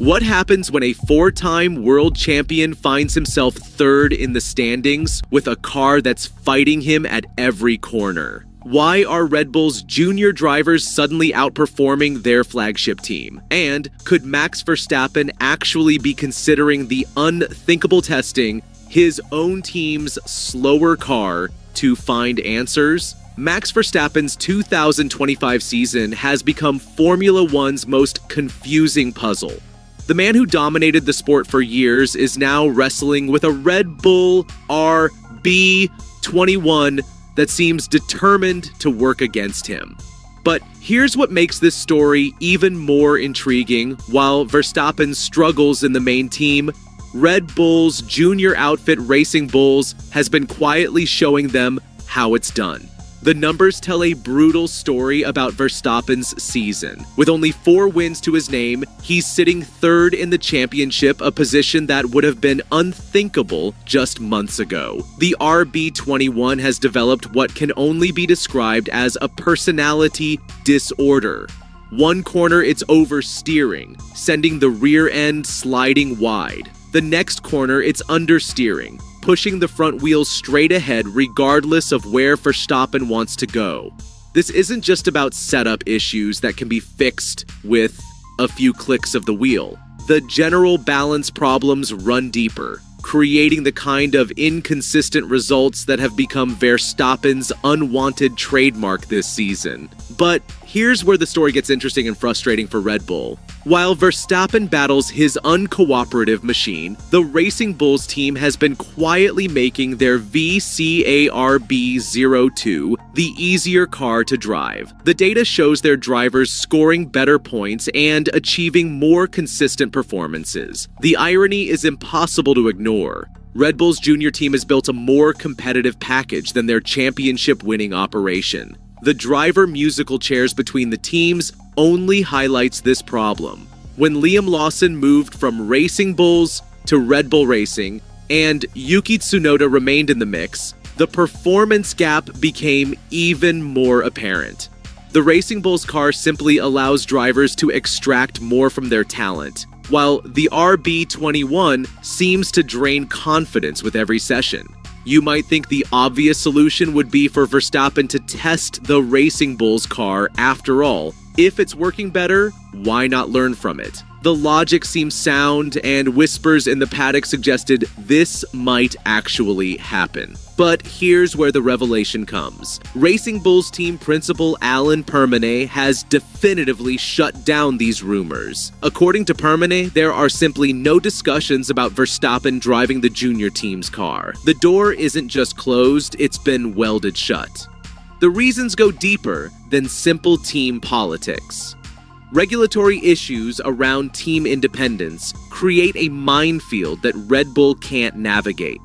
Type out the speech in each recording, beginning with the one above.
What happens when a four-time world champion finds himself third in the standings with a car that's fighting him at every corner? Why are Red Bull's junior drivers suddenly outperforming their flagship team? And could Max Verstappen actually be considering the unthinkable testing his own team's slower car to find answers? Max Verstappen's 2025 season has become Formula One's most confusing puzzle. The man who dominated the sport for years is now wrestling with a Red Bull RB21 that seems determined to work against him. But here's what makes this story even more intriguing. While Verstappen struggles in the main team, Red Bull's junior outfit Racing Bulls has been quietly showing them how it's done. The numbers tell a brutal story about Verstappen's season. With only 4 wins to his name, he's sitting third in the championship, a position that would have been unthinkable just months ago. The RB21 has developed what can only be described as a personality disorder. One corner it's oversteering, sending the rear end sliding wide. The next corner it's understeering, pushing the front wheels straight ahead regardless of where Verstappen wants to go. This isn't just about setup issues that can be fixed with a few clicks of the wheel. The general balance problems run deeper, creating the kind of inconsistent results that have become Verstappen's unwanted trademark this season. But here's where the story gets interesting and frustrating for Red Bull. While Verstappen battles his uncooperative machine, the Racing Bulls team has been quietly making their VCARB02 the easier car to drive. The data shows their drivers scoring better points and achieving more consistent performances. The irony is impossible to ignore. Red Bull's junior team has built a more competitive package than their championship-winning operation. The driver musical chairs between the teams only highlights this problem. When Liam Lawson moved from Racing Bulls to Red Bull Racing and Yuki Tsunoda remained in the mix, the performance gap became even more apparent. The Racing Bulls car simply allows drivers to extract more from their talent, while the RB21 seems to drain confidence with every session. You might think the obvious solution would be for Verstappen to test the Racing Bulls car after all. If it's working better, why not learn from it? The logic seems sound, and whispers in the paddock suggested this might actually happen. But here's where the revelation comes. Racing Bulls team principal Alan Permane has definitively shut down these rumors. According to Permane, there are simply no discussions about Verstappen driving the junior team's car. The door isn't just closed, it's been welded shut. The reasons go deeper than simple team politics. Regulatory issues around team independence create a minefield that Red Bull can't navigate.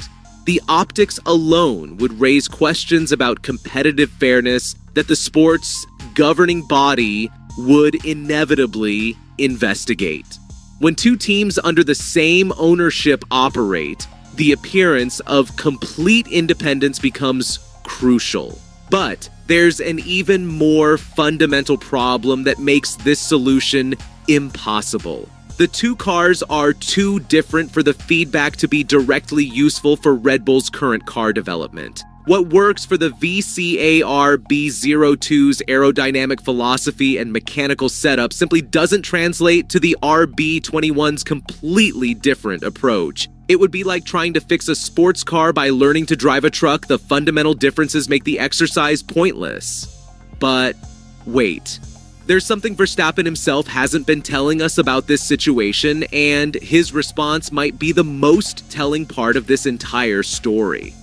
The optics alone would raise questions about competitive fairness that the sport's governing body would inevitably investigate. When two teams under the same ownership operate, the appearance of complete independence becomes crucial. But there's an even more fundamental problem that makes this solution impossible. The two cars are too different for the feedback to be directly useful for Red Bull's current car development. What works for the VCARB02's aerodynamic philosophy and mechanical setup simply doesn't translate to the RB21's completely different approach. It would be like trying to fix a sports car by learning to drive a truck. The fundamental differences make the exercise pointless. But wait, there's something Verstappen himself hasn't been telling us about this situation, and his response might be the most telling part of this entire story.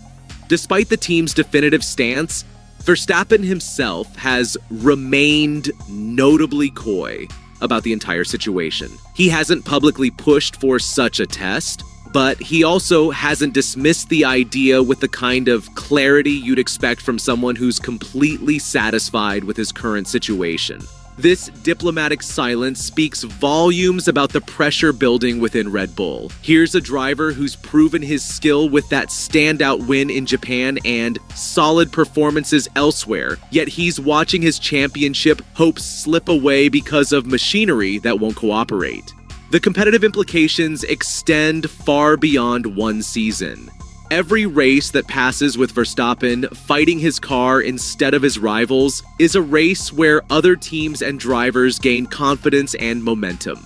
Despite the team's definitive stance, Verstappen himself has remained notably coy about the entire situation. He hasn't publicly pushed for such a test, but he also hasn't dismissed the idea with the kind of clarity you'd expect from someone who's completely satisfied with his current situation. This diplomatic silence speaks volumes about the pressure building within Red Bull. Here's a driver who's proven his skill with that standout win in Japan and solid performances elsewhere, yet he's watching his championship hopes slip away because of machinery that won't cooperate. The competitive implications extend far beyond one season. Every race that passes with Verstappen fighting his car instead of his rivals is a race where other teams and drivers gain confidence and momentum.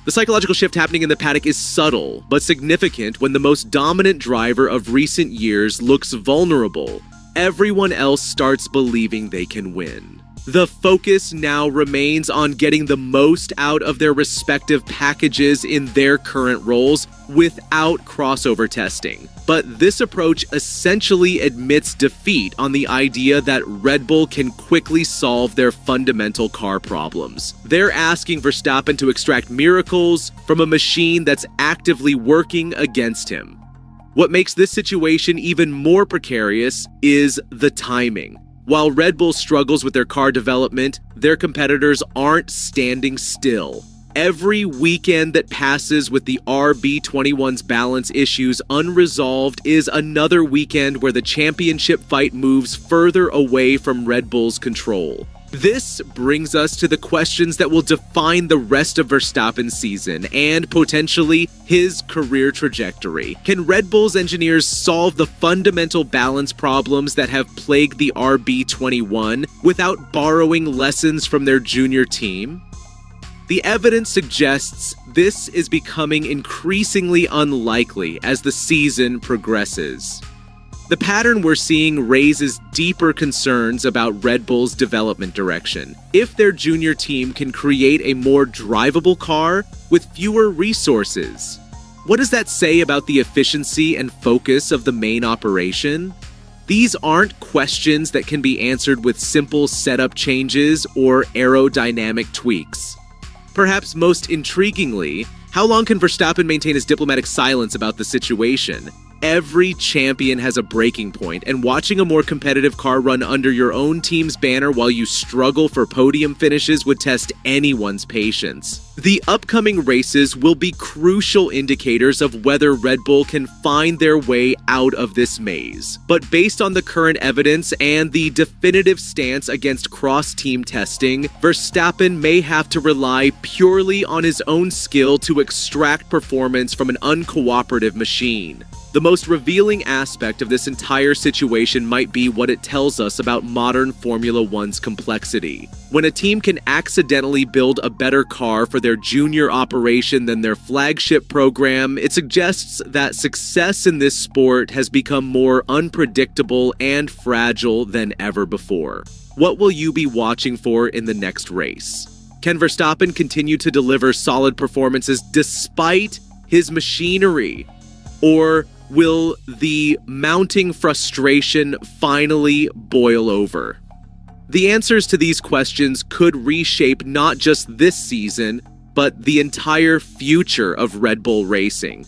The psychological shift happening in the paddock is subtle, but significant when the most dominant driver of recent years looks vulnerable. Everyone else starts believing they can win. The focus now remains on getting the most out of their respective packages in their current roles without crossover testing. But this approach essentially admits defeat on the idea that Red Bull can quickly solve their fundamental car problems. They're asking Verstappen to extract miracles from a machine that's actively working against him. What makes this situation even more precarious is the timing. While Red Bull struggles with their car development, their competitors aren't standing still. Every weekend that passes with the RB21's balance issues unresolved is another weekend where the championship fight moves further away from Red Bull's control. This brings us to the questions that will define the rest of Verstappen's season and potentially his career trajectory. Can Red Bull's engineers solve the fundamental balance problems that have plagued the RB21 without borrowing lessons from their junior team? The evidence suggests this is becoming increasingly unlikely as the season progresses. The pattern we're seeing raises deeper concerns about Red Bull's development direction. If their junior team can create a more drivable car with fewer resources, what does that say about the efficiency and focus of the main operation? These aren't questions that can be answered with simple setup changes or aerodynamic tweaks. Perhaps most intriguingly, how long can Verstappen maintain his diplomatic silence about the situation? Every champion has a breaking point, and watching a more competitive car run under your own team's banner while you struggle for podium finishes would test anyone's patience. The upcoming races will be crucial indicators of whether Red Bull can find their way out of this maze. But based on the current evidence and the definitive stance against cross-team testing, Verstappen may have to rely purely on his own skill to extract performance from an uncooperative machine. The most revealing aspect of this entire situation might be what it tells us about modern Formula One's complexity. When a team can accidentally build a better car for their junior operation than their flagship program, it suggests that success in this sport has become more unpredictable and fragile than ever before. What will you be watching for in the next race? Can Verstappen continue to deliver solid performances despite his machinery? Or will the mounting frustration finally boil over? The answers to these questions could reshape not just this season, but the entire future of Red Bull racing.